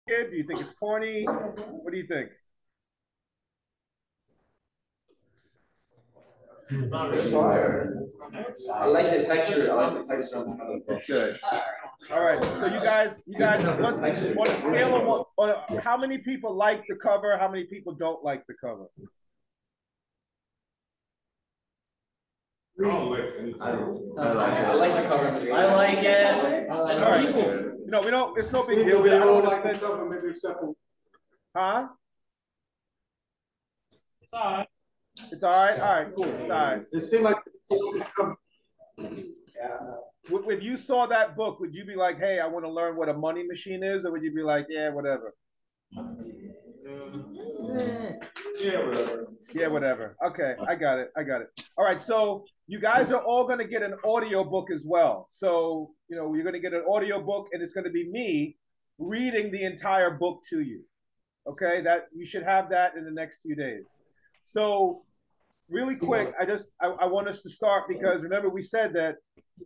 Do you think it's corny? What do you think? It's fire. I like the texture. I like the texture on the front of the book. Good. All right. So you guys, what, on a scale of what, how many people like the cover? How many people don't like the cover? I like the cover. I like it. All right. You know, we don't. It's no big deal. Maybe I don't like spend, the cover, maybe separate. huh? It's all right. It's all right. All right. Cool. It's all right. It seemed like cover. If you saw that book, would you be like, "Hey, I want to learn what a money machine is," or would you be like, "Yeah, whatever"? Yeah, whatever. Yeah, whatever. Okay, I got it. I got it. All right, so you guys are all going to get an audio book as well. So, you know, you're going to get an audio book, and it's going to be me reading the entire book to you. Okay, that you should have that in the next few days. So, really quick, I want us to start because remember we said that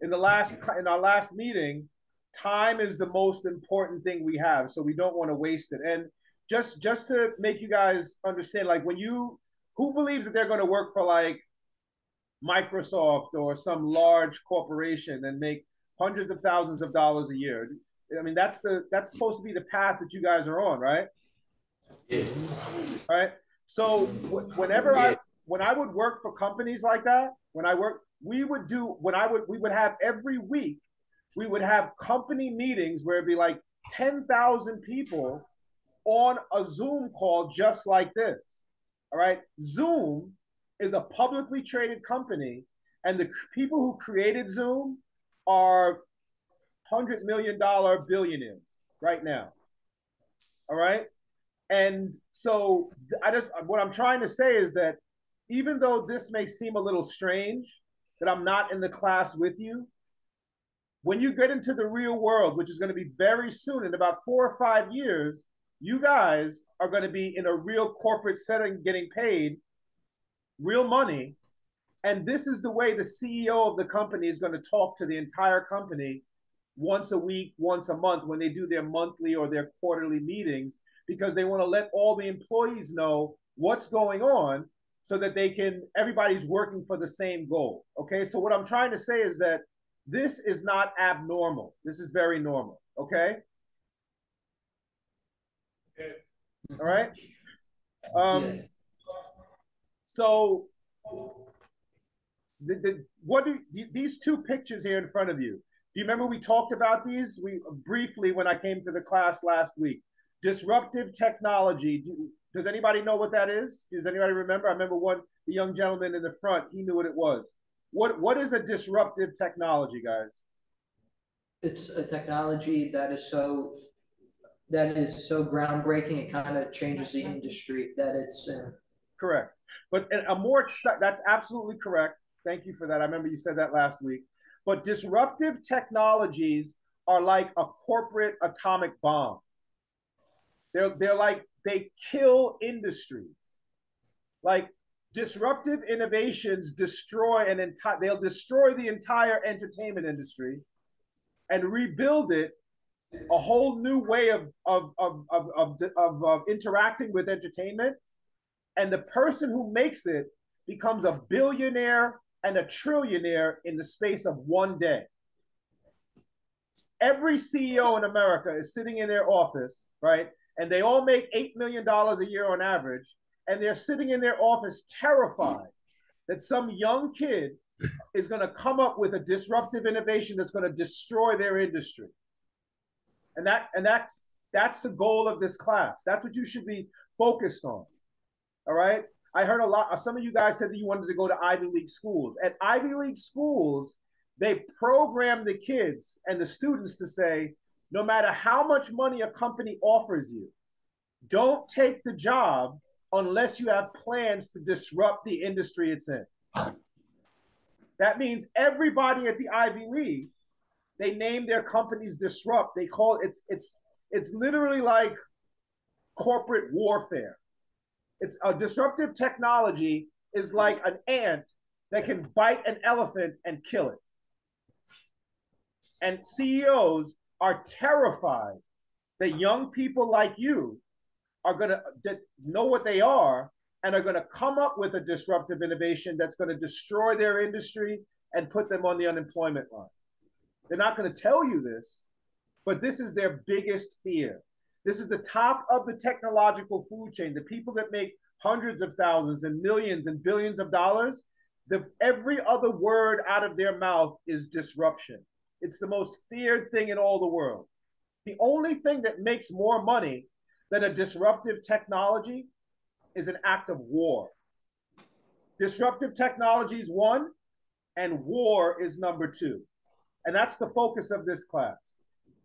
in our last meeting, time is the most important thing we have, so we don't want to waste it. And just to make you guys understand, like who believes that they're going to work for like Microsoft or some large corporation and make hundreds of thousands of dollars a year? I mean, that's supposed to be the path that you guys are on, right? Yeah. All right. So when I would work for companies like that, we would have every week, we would have company meetings where it'd be like 10,000 people on a Zoom call just like this. All right. Zoom is a publicly traded company, and the people who created Zoom are $100 million billionaires right now. All right. And so what I'm trying to say is that even though this may seem a little strange that I'm not in the class with you, when you get into the real world, which is going to be very soon, in about 4 or 5 years, you guys are going to be in a real corporate setting getting paid real money. And this is the way the CEO of the company is going to talk to the entire company once a week, once a month, when they do their monthly or their quarterly meetings, because they want to let all the employees know what's going on so that everybody's working for the same goal. Okay. So what I'm trying to say is that this is not abnormal. This is very normal. Okay. All right. Yes. So these two pictures here in front of you, do you remember we talked about these? We briefly when I came to the class last week. Disruptive technology. Does anybody know what that is? Does anybody remember? I remember the young gentleman in the front, he knew what it was. What is a disruptive technology, guys? It's a technology that is so groundbreaking, it kind of changes the industry that it's in. Correct. But that's absolutely correct. Thank you for that. I remember you said that last week. But disruptive technologies are like a corporate atomic bomb. They're like, they kill industries. Like disruptive innovations they'll destroy the entire entertainment industry and rebuild it a whole new way of interacting with entertainment. And the person who makes it becomes a billionaire and a trillionaire in the space of one day. Every CEO in America is sitting in their office, right? And they all make $8 million a year on average. And they're sitting in their office terrified that some young kid is going to come up with a disruptive innovation that's going to destroy their industry. And that's the goal of this class. That's what you should be focused on. All right. I heard some of you guys said that you wanted to go to Ivy League schools. At Ivy League schools, they program the kids and the students to say, no matter how much money a company offers you, don't take the job unless you have plans to disrupt the industry it's in. That means everybody at the Ivy League, they name their companies Disrupt. They call it's literally like corporate warfare. It's a disruptive technology is like an ant that can bite an elephant and kill it. And CEOs are terrified that young people like you are going to that know what they are and are going to come up with a disruptive innovation that's going to destroy their industry and put them on the unemployment line. They're not going to tell you this, but this is their biggest fear. This is the top of the technological food chain. The people that make hundreds of thousands and millions and billions of dollars, every other word out of their mouth is disruption. It's the most feared thing in all the world. The only thing that makes more money than a disruptive technology is an act of war. Disruptive technology is one, and war is number two. And that's the focus of this class.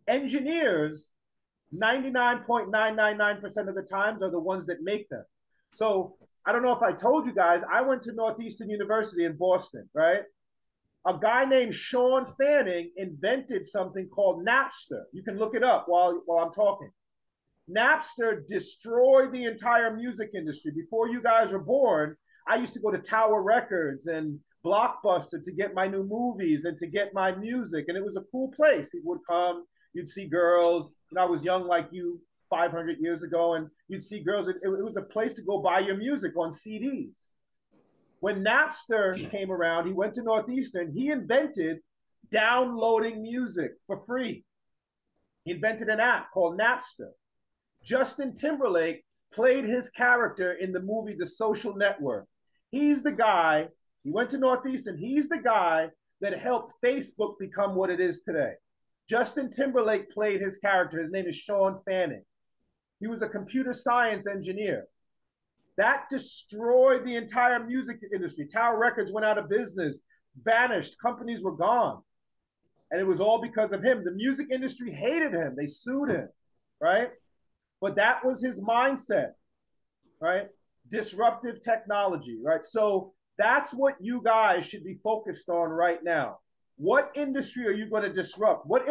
Engineers, 99.999% of the times, are the ones that make them. So I don't know if I told you guys, I went to Northeastern University in Boston, right? A guy named Sean Fanning invented something called Napster. You can look it up while I'm talking. Napster destroyed the entire music industry. Before you guys were born, I used to go to Tower Records and Blockbuster to get my new movies and to get my music. And it was a cool place. People would come, you'd see girls. And I was young like you 500 years ago, and you'd see girls. It was a place to go buy your music on CDs. When Napster came around, he went to Northeastern. He invented downloading music for free. He invented an app called Napster. Justin Timberlake played his character in the movie The Social Network. He's the guy, he went to Northeastern, he's the guy that helped Facebook become what it is today. Justin Timberlake played his character. His name is Sean Fanning. He was a computer science engineer. That destroyed the entire music industry. Tower Records went out of business, vanished, companies were gone. And it was all because of him. The music industry hated him. They sued him, right? But that was his mindset, right? Disruptive technology, right? So that's what you guys should be focused on right now. What industry are you going to disrupt? What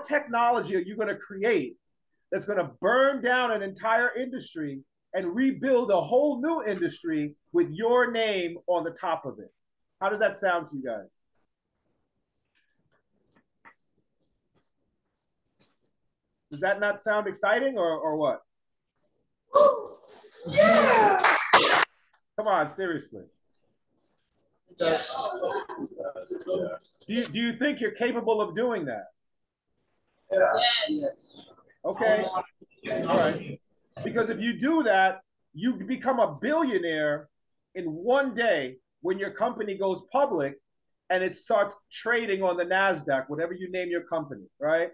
technology are you going to create that's going to burn down an entire industry and rebuild a whole new industry with your name on the top of it? How does that sound to you guys? Does that not sound exciting or what? Yeah! Come on, seriously. It does. Do you think you're capable of doing that? Yes. Okay. All right. Because if you do that, you become a billionaire in one day when your company goes public and it starts trading on the NASDAQ, whatever you name your company, right?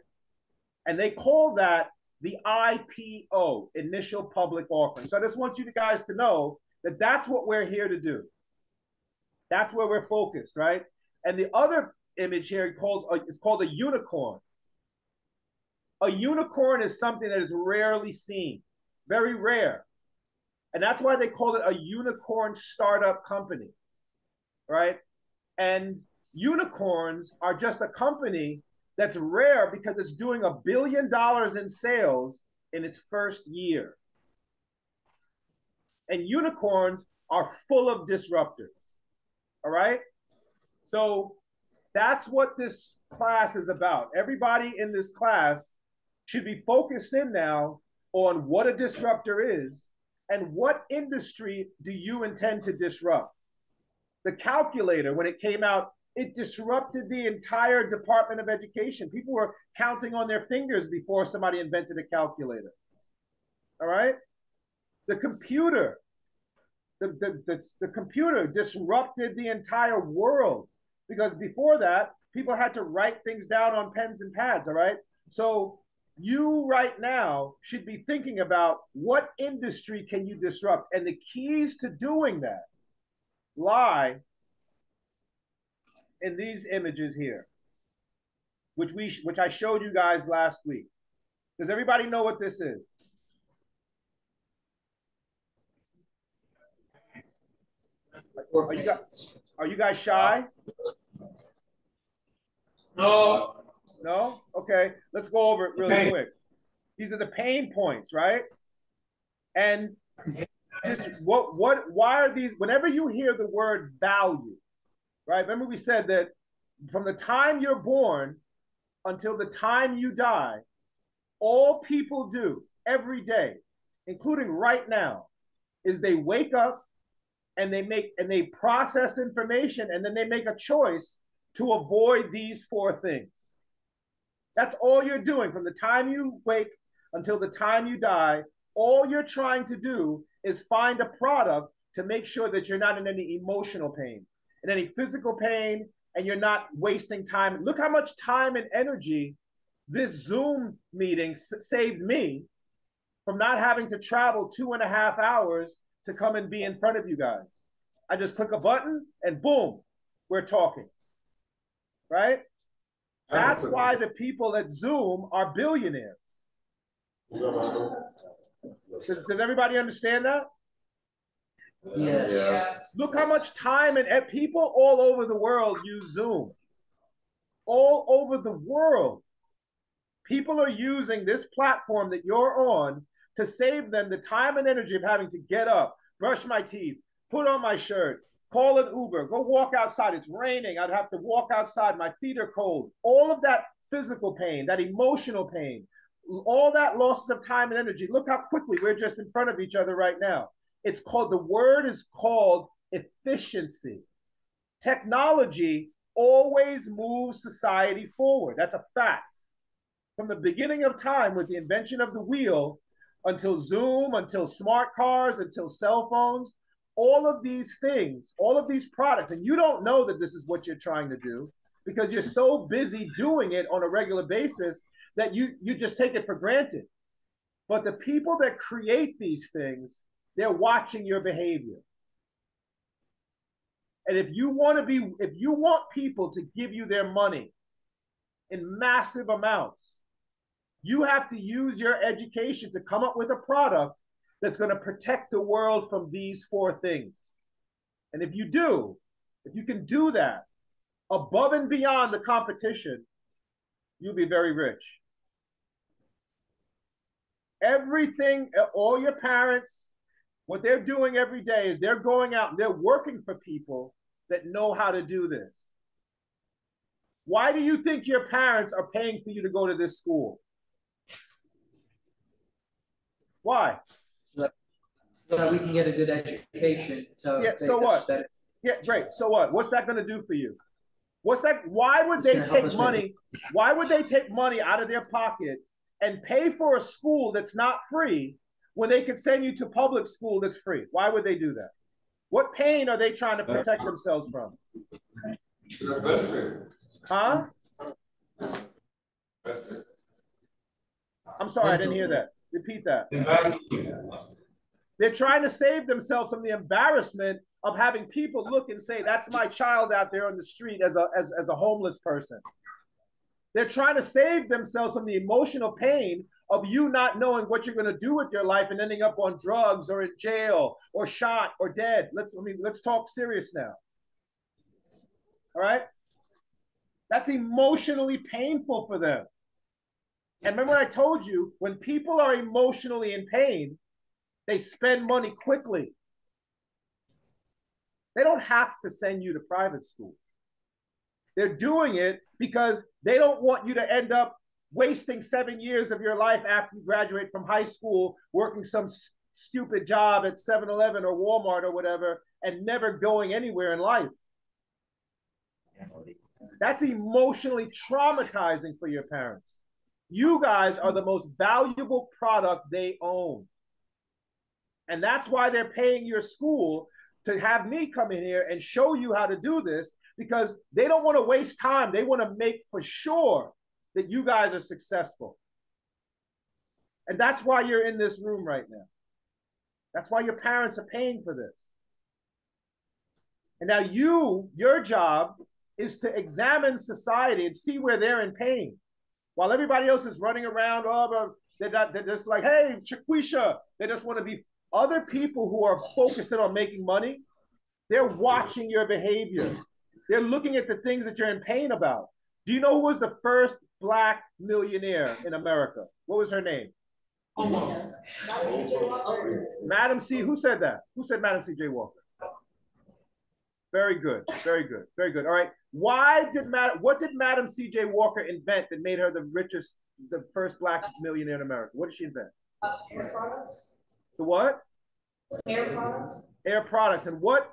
And they call that the IPO, initial public offering. So I just want you guys to know that that's what we're here to do. That's where we're focused, right? And the other image here is called a unicorn. A unicorn is something that is rarely seen, very rare. And that's why they call it a unicorn startup company, right? And unicorns are just a company that's rare because it's doing $1 billion in sales in its first year. And unicorns are full of disruptors, all right? So that's what this class is about. Everybody in this class should be focused in now on what a disruptor is and what industry do you intend to disrupt. The calculator, when it came out, it disrupted the entire Department of Education. People were counting on their fingers before somebody invented a calculator. All right? The computer, the computer disrupted the entire world because before that, people had to write things down on pens and pads, all right? So you right now should be thinking about what industry can you disrupt? And the keys to doing that lie in these images here, which I showed you guys last week. Does everybody know what this is? Are you guys shy? No. No? Okay, let's go over it really quick. These are the pain points, right? And just why are these, whenever you hear the word value, right? Remember we said that from the time you're born until the time you die, All people do every day, including right now, is they wake up and they process information, and then they make a choice to avoid these four things. That's all you're doing from the time you wake until the time you die. All you're trying to do is find a product to make sure that you're not in any emotional pain, in any physical pain, and you're not wasting time. Look how much time and energy this Zoom meeting saved me from not having to travel 2.5 hours to come and be in front of you guys. I just click a button and boom, we're talking, right? That's why the people at Zoom are billionaires. Does everybody understand that? Yes. Yeah. Look how much time and people all over the world use Zoom. All over the world. People are using this platform that you're on to save them the time and energy of having to get up, brush my teeth, put on my shirt, call an Uber, go walk outside. It's raining. I'd have to walk outside. My feet are cold. All of that physical pain, that emotional pain, all that losses of time and energy. Look how quickly we're just in front of each other right now. It's called, the word is called efficiency. Technology always moves society forward. That's a fact. From the beginning of time, with the invention of the wheel, until Zoom, until smart cars, until cell phones, all of these things, all of these products, and you don't know that this is what you're trying to do because you're so busy doing it on a regular basis that you just take it for granted. But the people that create these things, they're watching your behavior. And if you want people to give you their money in massive amounts, you have to use your education to come up with a product that's going to protect the world from these four things. And if you can do that above and beyond the competition, you'll be very rich. Everything, all your parents, what they're doing every day is they're going out and they're working for people that know how to do this. Why do you think your parents are paying for you to go to this school? Why? So we can get a good education to Yeah, so make us what? better. Yeah, great. So what? What's that going to do for you? What's that? Why would they take money? Why would they take money out of their pocket and pay for a school that's not free when they could send you to public school that's free? Why would they do that? What pain are they trying to protect themselves from? Huh? I'm sorry, I didn't hear that. Repeat that. They're trying to save themselves from the embarrassment of having people look and say, that's my child out there on the street as a homeless person. They're trying to save themselves from the emotional pain of you not knowing what you're going to do with your life and ending up on drugs or in jail or shot or dead. Let's talk serious now. All right? That's emotionally painful for them. And remember I told you, when people are emotionally in pain, they spend money quickly. They don't have to send you to private school. They're doing it because they don't want you to end up wasting 7 years of your life after you graduate from high school, working some stupid job at 7-Eleven or Walmart or whatever, and never going anywhere in life. That's emotionally traumatizing for your parents. You guys are the most valuable product they own. And that's why they're paying your school to have me come in here and show you how to do this, because they don't want to waste time. They want to make for sure that you guys are successful. And that's why you're in this room right now. That's why your parents are paying for this. And now your job is to examine society and see where they're in pain. While everybody else is running around, they're just like, hey, Shaquisha, they just want to be. Other people who are focused on making money, they're watching your behavior. They're looking at the things that you're in pain about. Do you know who was the first Black millionaire in America? What was her name? Madam C. Who said that? Who said Madam C.J. Walker? Very good, very good, very good. All right. What did Madam C.J. Walker invent that made her the richest the first black millionaire in America? What did she invent? Hair products. The what? Hair products. Hair products. And what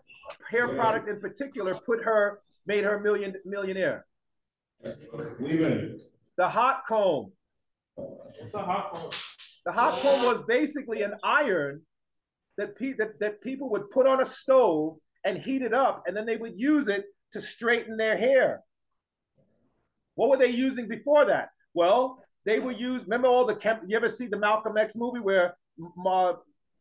hair product in particular made her millionaire? The hot comb. What's a hot comb? The hot comb was basically an iron that people would put on a stove and heat it up, and then they would use it to straighten their hair. What were they using before that? Well, they would use, remember all the, you ever see the Malcolm X movie where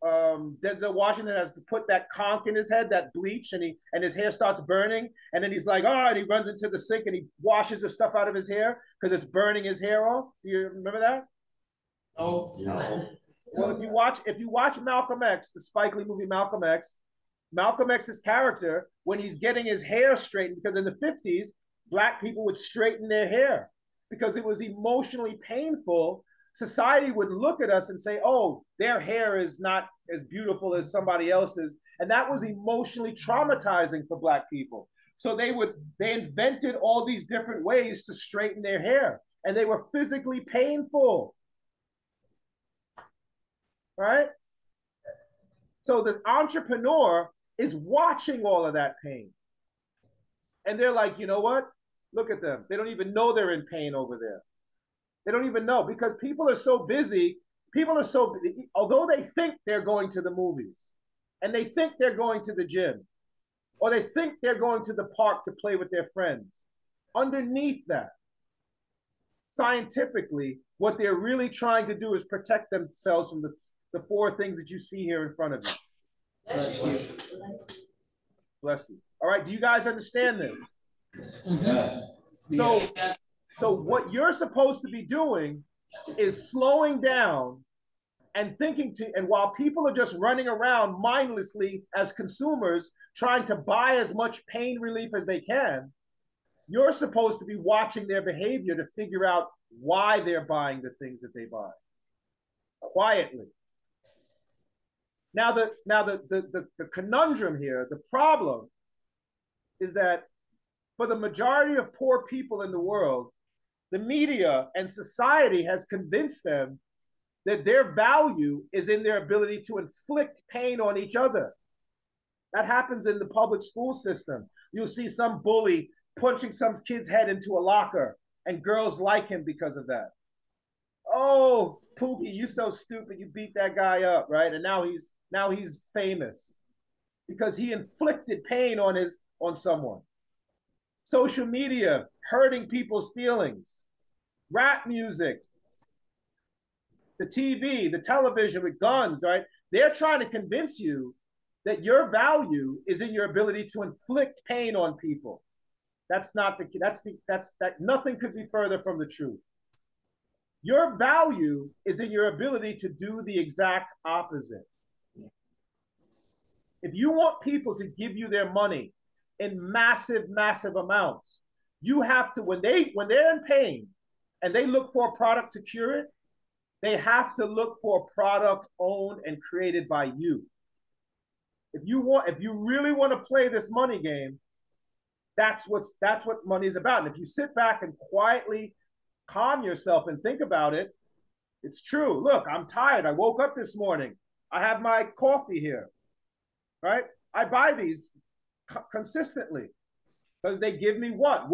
Denzel Washington has to put that conch in his head, that bleach, and his hair starts burning, and then he's like, oh, and he runs into the sink and he washes the stuff out of his hair because it's burning his hair off. Do you remember that? Oh, No. Well, if you watch Malcolm X, the Spike Lee movie Malcolm X's character, when he's getting his hair straightened, because in the 50s, black people would straighten their hair because it was emotionally painful. Society would look at us and say, oh, their hair is not as beautiful as somebody else's. And that was emotionally traumatizing for black people. So they invented all these different ways to straighten their hair, and they were physically painful. Right? So the entrepreneur is watching all of that pain. And they're like, you know what? Look at them. They don't even know they're in pain over there. They don't even know, because people are so busy. Although they think they're going to the movies, and they think they're going to the gym, or they think they're going to the park to play with their friends, underneath that, scientifically, what they're really trying to do is protect themselves from the four things that you see here in front of you. bless you. Bless you. All right, do you guys understand this? Yeah. So what you're supposed to be doing is slowing down and and while people are just running around mindlessly as consumers, trying to buy as much pain relief as they can, you're supposed to be watching their behavior to figure out why they're buying the things that they buy. Quietly. Now the conundrum here, the problem is that for the majority of poor people in the world, the media and society has convinced them that their value is in their ability to inflict pain on each other. That happens in the public school system. You'll see some bully punching some kid's head into a locker, and girls like him because of that. Oh, Pookie, you so stupid, you beat that guy up, right? And now he's famous because he inflicted pain on someone. Social media hurting people's feelings, rap music, the TV, the television with guns, right? They're trying to convince you that your value is in your ability to inflict pain on people. Nothing could be further from the truth. Your value is in your ability to do the exact opposite. If you want people to give you their money in massive, massive amounts, you have to, when they're in pain and they look for a product to cure it, they have to look for a product owned and created by you. If you really want to play this money game, that's what money is about. And if you sit back and quietly calm yourself and think about it, it's true. Look, I'm tired. I woke up this morning. I have my coffee here, right? I buy these consistently because they give me what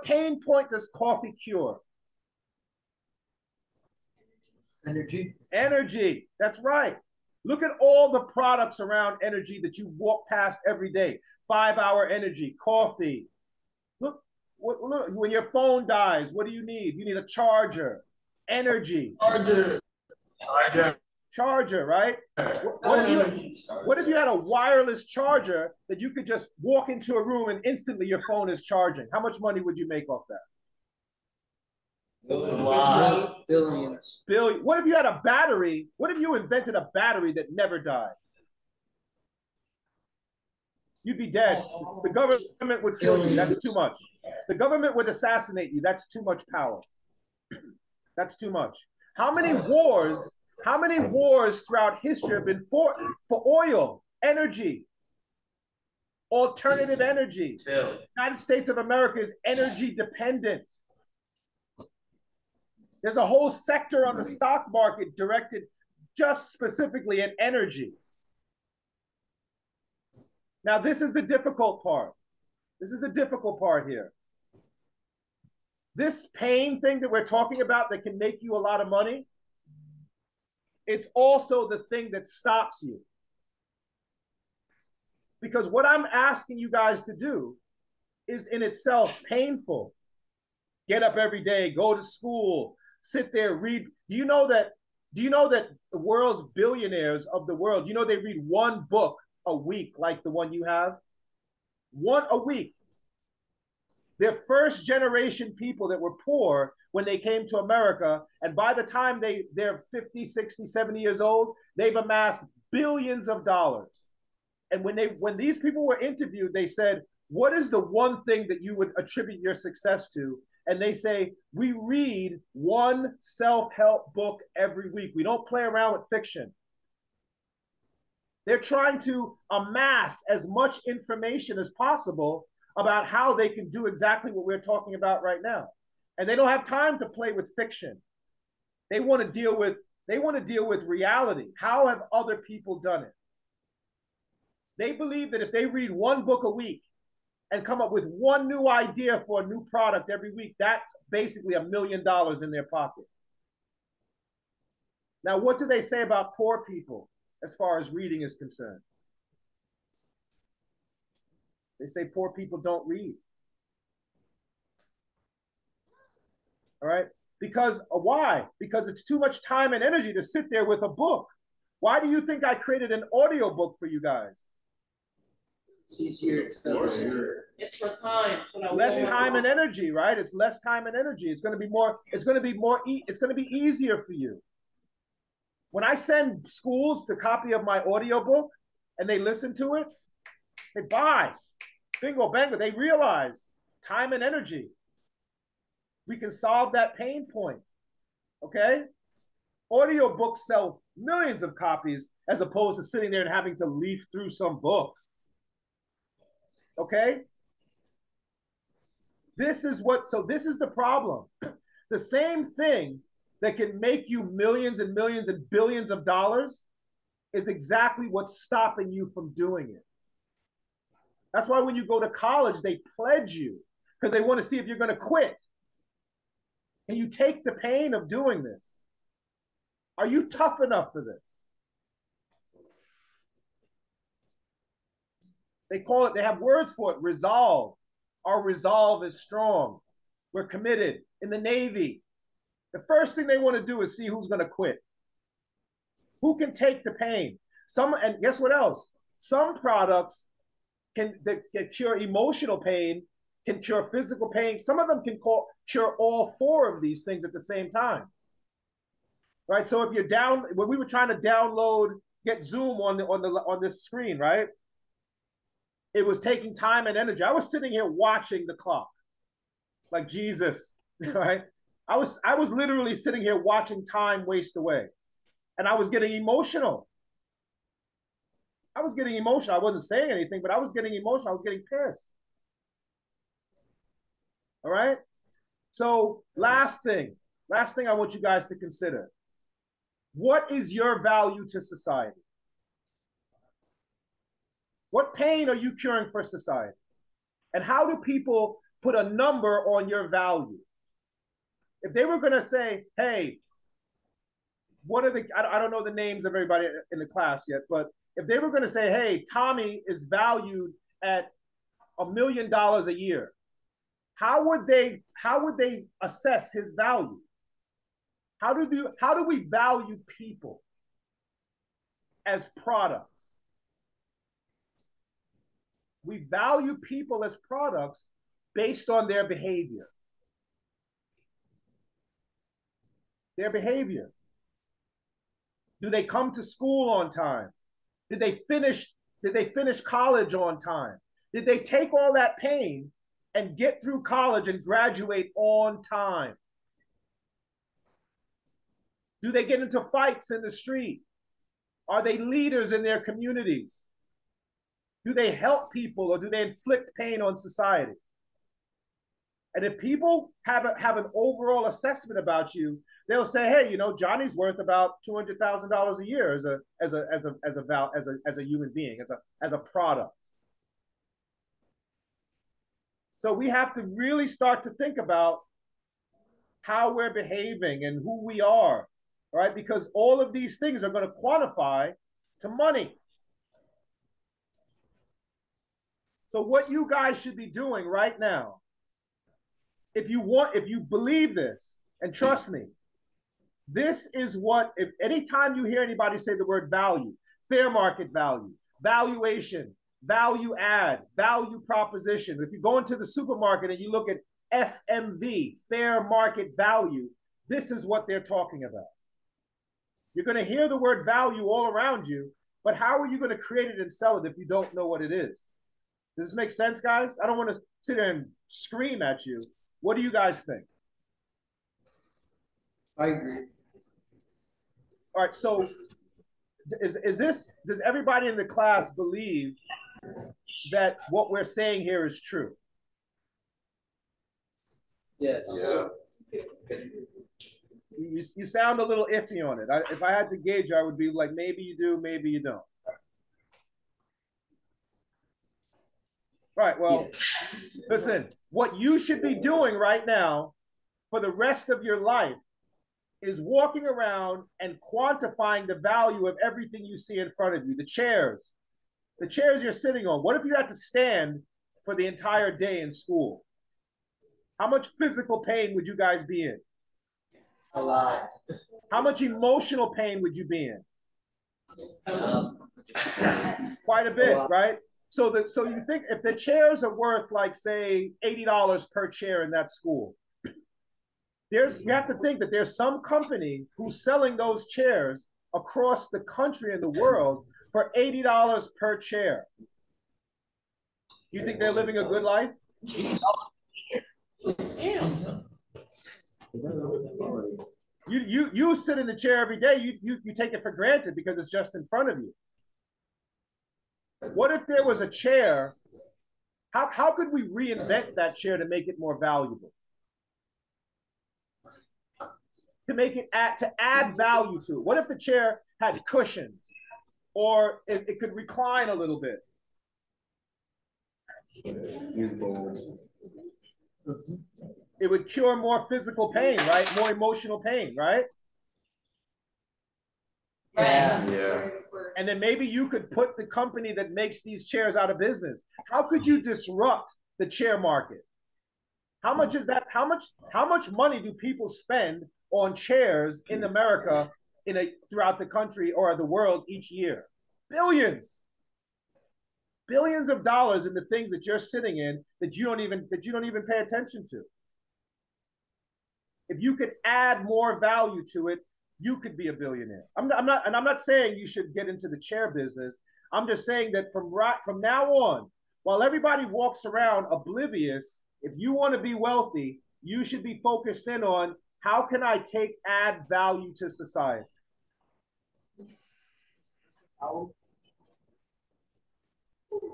pain point does coffee cure? Energy. That's right. Look at all the products around energy that you walk past every day. 5-hour energy, coffee. Look, when your phone dies, what do you need? You need a charger. Energy. Charger, right? What if you had a wireless charger that you could just walk into a room and instantly your phone is charging? How much money would you make off that? Wow. Billions. Billion. What if you had a battery? What if you invented a battery that never died? You'd be dead. The government would kill you. That's too much. The government would assassinate you. That's too much power. That's too much. How many wars throughout history have been fought for oil, energy, alternative energy? The United States of America is energy dependent. There's a whole sector on the stock market directed just specifically at energy. Now, this is the difficult part. This is the difficult part here. This pain thing that we're talking about that can make you a lot of money, it's also the thing that stops you. Because what I'm asking you guys to do is in itself painful. Get up every day, go to school, sit there, read. Do you know that the world's billionaires of the world, they read one book a week like the one you have? One a week. They're first generation people that were poor when they came to America. And by the time they're 50, 60, 70 years old, they've amassed billions of dollars. And when these people were interviewed, they said, what is the one thing that you would attribute your success to? And they say, we read one self-help book every week. We don't play around with fiction. They're trying to amass as much information as possible about how they can do exactly what we're talking about right now. And they don't have time to play with fiction. They want to deal with reality. How have other people done it? They believe that if they read one book a week and come up with one new idea for a new product every week, that's basically $1 million in their pocket. Now, what do they say about poor people as far as reading is concerned? They say poor people don't read. All right? Because why? Because it's too much time and energy to sit there with a book. Why do you think I created an audio book for you guys? It's easier to listen. It's for time. Less time and energy, right? It's less time and energy. It's going to be easier for you. When I send schools the copy of my audio book and they listen to it, they buy. Bingo, bango. They realize time and energy. We can solve that pain point. Okay? Audio books sell millions of copies as opposed to sitting there and having to leaf through some book. Okay? This is the problem. The same thing that can make you millions and millions and billions of dollars is exactly what's stopping you from doing it. That's why when you go to college, they pledge you because they want to see if you're going to quit. Can you take the pain of doing this? Are you tough enough for this? They have words for it, resolve. Our resolve is strong. We're committed. In the Navy, the first thing they want to do is see who's going to quit. Who can take the pain? And guess what else? Some products can cure emotional pain, can cure physical pain. Some of them can cure all four of these things at the same time. Right? So if you're down, when we were trying to get Zoom on this screen, right? It was taking time and energy. I was sitting here watching the clock, like Jesus, right? I was literally sitting here watching time waste away, and I was getting emotional. I wasn't saying anything, but I was getting emotional. I was getting pissed. All right. So last thing I want you guys to consider. What is your value to society? What pain are you curing for society? And how do people put a number on your value? If they were going to say, hey, I don't know the names of everybody in the class yet, but if they were going to say, hey, Tommy is valued at $1 million a year, how would they assess his value? How do we value people as products? We value people as products based on their behavior. Their behavior. Do they come to school on time? Did they finish college on time? Did they take all that pain and get through college and graduate on time? Do they get into fights in the street? Are they leaders in their communities? Do they help people or do they inflict pain on society? And if people have an overall assessment about you, they'll say, hey, you know, Johnny's worth about $200,000 a year as a human being, as a product. So we have to really start to think about how we're behaving and who we are, right? Because all of these things are going to quantify to money. So what you guys should be doing right now, if you believe this, and trust me, this is what, if anytime you hear anybody say the word value, fair market value, valuation, value add, value proposition, if you go into the supermarket and you look at FMV, fair market value, this is what they're talking about. You're going to hear the word value all around you, but how are you going to create it and sell it if you don't know what it is? Does this make sense, guys? I don't want to sit there and scream at you. What do you guys think? I agree. All right, so does everybody in the class believe that what we're saying here is true? Yes. Yeah. You sound a little iffy on it. If I had to gauge, I would be like, maybe you do, maybe you don't. Right, well, listen, what you should be doing right now for the rest of your life is walking around and quantifying the value of everything you see in front of you. The chairs you're sitting on. What if you had to stand for the entire day in school? How much physical pain would you guys be in? A lot. How much emotional pain would you be in? Quite a bit, right? So you think if the chairs are worth, like, say, $80 per chair in that school, you have to think that there's some company who's selling those chairs across the country and the world for $80 per chair. You think they're living a good life? You sit in the chair every day. You take it for granted because it's just in front of you. What if there was a chair? How could we reinvent that chair to make it more valuable? To add value to it. What if the chair had cushions, or it could recline a little bit? It would cure more physical pain, right? More emotional pain, right? Yeah. And then maybe you could put the company that makes these chairs out of business. How could you disrupt the chair market? How much is that? How much money do people spend on chairs in America, throughout the country or the world each year? Billions. Billions of dollars in the things that you're sitting in that you don't even pay attention to. If you could add more value to it, you could be a billionaire. I'm not saying you should get into the chair business. I'm just saying that from now on, while everybody walks around oblivious, if you want to be wealthy, you should be focused in on how can I add value to society.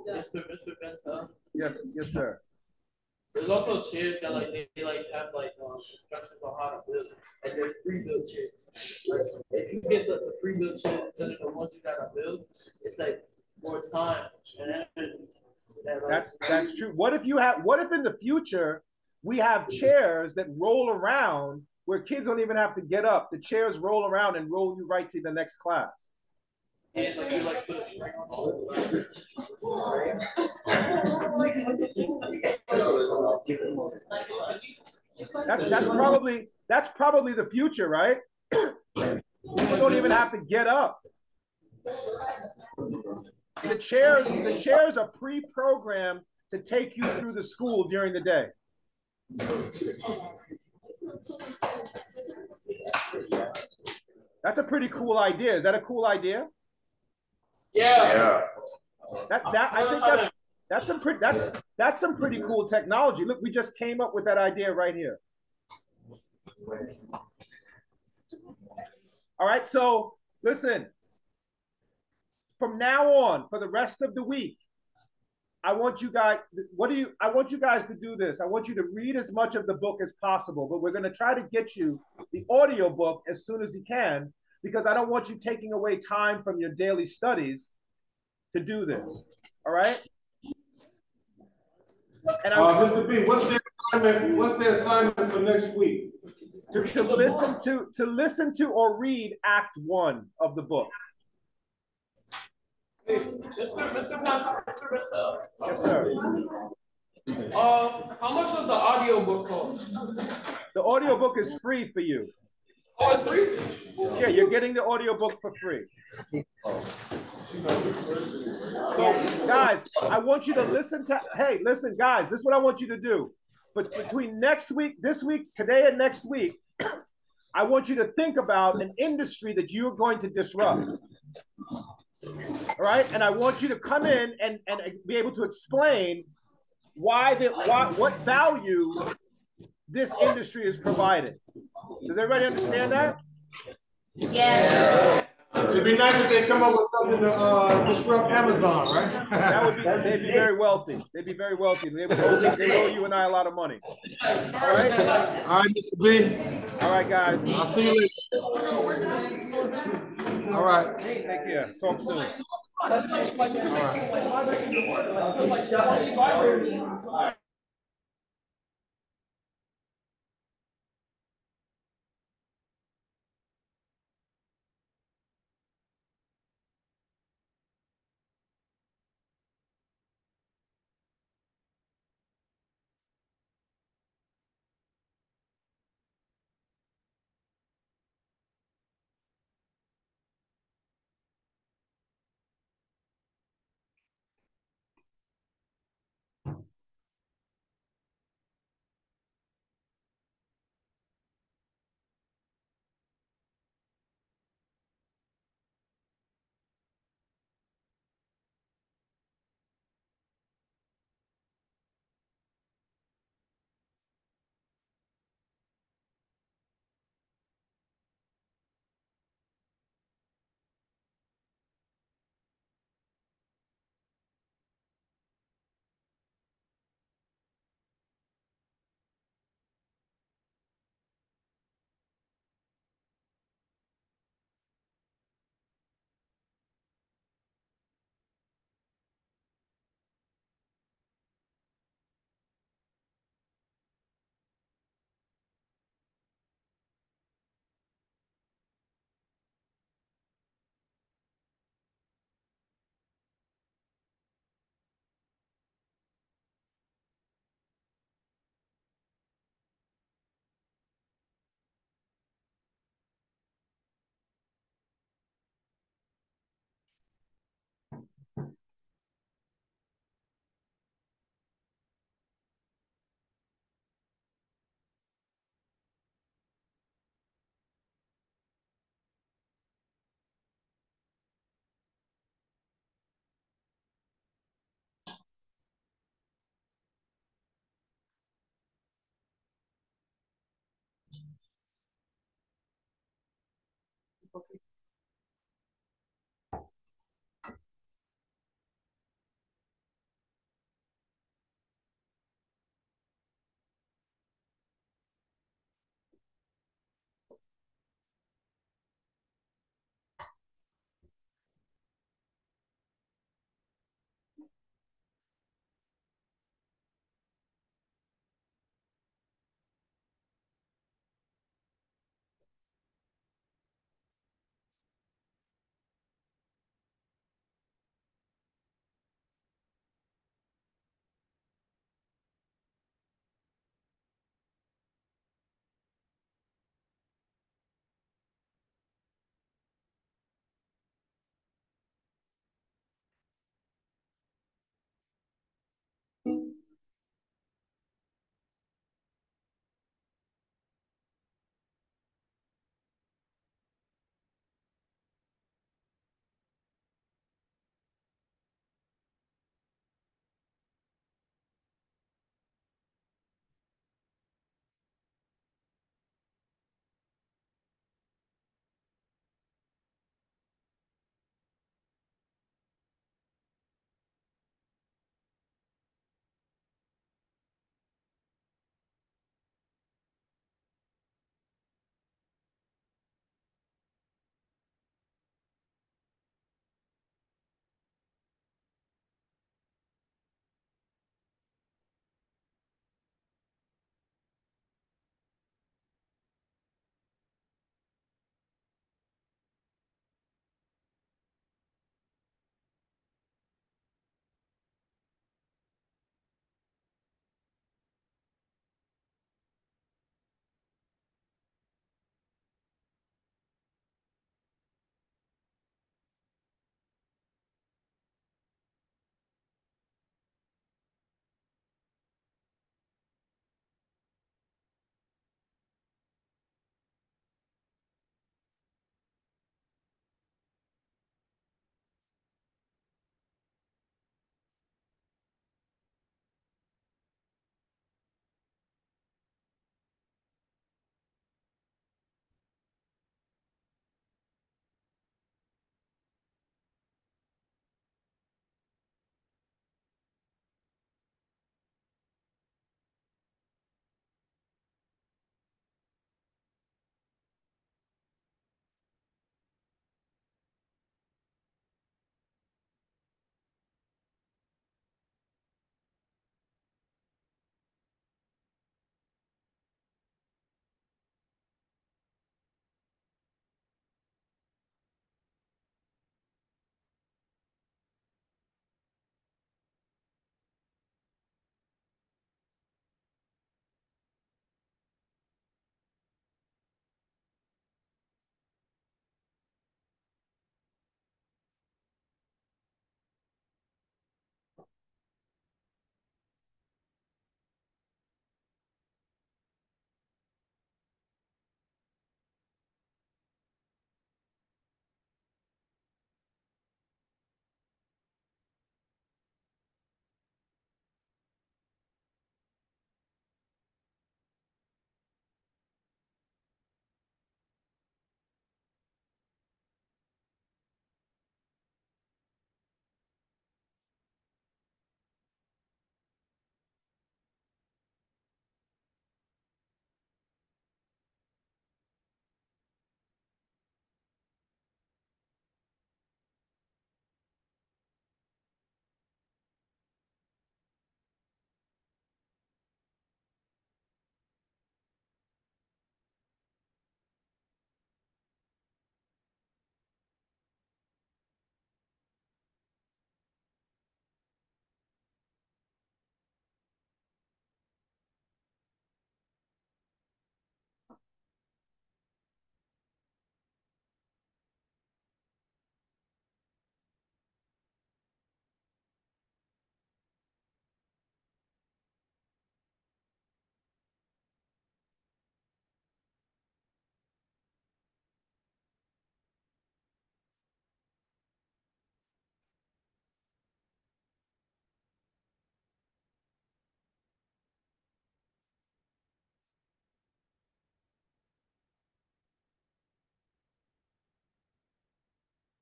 Mr. Bintell. Yes, sir. There's also chairs that they have instructions on how to build. Like they're pre-built chairs. Like if you get the pre-built chairs instead of the ones you gotta build, it's like more time and energy. That's true. What if in the future we have chairs that roll around where kids don't even have to get up? The chairs roll around and roll you right to the next class. And you put a string on That's probably the future, right? People don't even have to get up. The chairs are pre-programmed to take you through the school during the day. That's a pretty cool idea. Is that a cool idea? Yeah. I think that's some pretty cool technology. Look, we just came up with that idea right here. All right, so listen. From now on, for the rest of the week, I want you guys, I want you guys to do this. I want you to read as much of the book as possible, but we're going to try to get you the audio book as soon as you can, because I don't want you taking away time from your daily studies to do this. All right? And Mr. B, what's the assignment? What's the assignment for next week? to listen to or read Act 1 of the book. Mr. Bintell. Yes, sir. How much does the audio book cost? The audio book is free for you. Oh, it's free? Yeah, you're getting the audio book for free. So, guys, I want you to listen to, hey, listen, guys, this is what I want you to do. But between next week, this week, today and next week, I want you to think about an industry that you're going to disrupt. All right? And I want you to come in and be able to explain what value this industry is providing. Does everybody understand that? Yeah. It'd be nice if they come up with something to disrupt Amazon, right? That would be, they'd be very wealthy. They'd be very wealthy. They owe you and I a lot of money. All right? All right, Mr. B. All right, guys. I'll see you later. All right. Take care. Talk soon. All right.